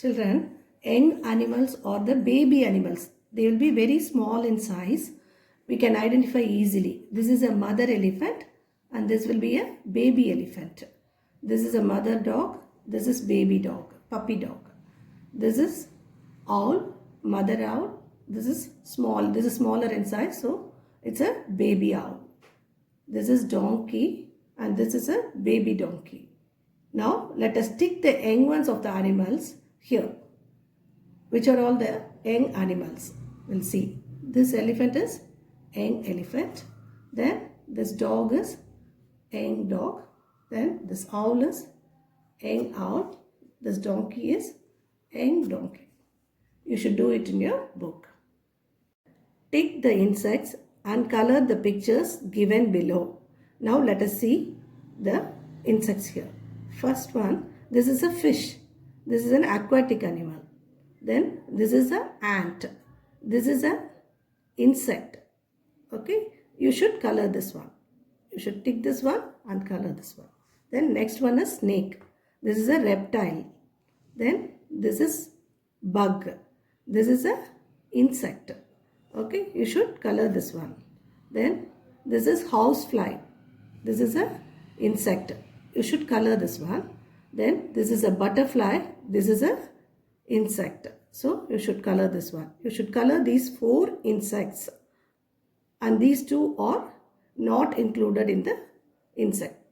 Children, young animals or the baby animals, they will be very small in size. We can identify easily. This is a mother elephant and this will be a baby elephant. This is a mother dog. This is baby dog, puppy dog. This is owl, mother owl. This is small. This is smaller in size, so it's a baby owl. This is donkey and this is a baby donkey. Now let us tick the young ones of the animals here. Which are all the young animals? We'll see. This elephant is young elephant. Then this dog is young dog. Then this owl is young owl. This donkey is young donkey. You should do it in your book. Tick the insects and color the pictures given below. Now let us see the insects here. First one, this is a fish. This is an aquatic animal. Then this is an ant. This is an insect. Okay, you should color this one. You should tick this one and color this one. Then next one is snake. This is a reptile. Then this is bug. This is a insect. Okay, you should color this one. Then this is housefly. This is a insect. You should color this one. Then this is a butterfly. This is a insect. So you should color this one. You should color these 4 insects. And these 2 are not included in the insect.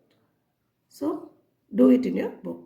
So do it in your book.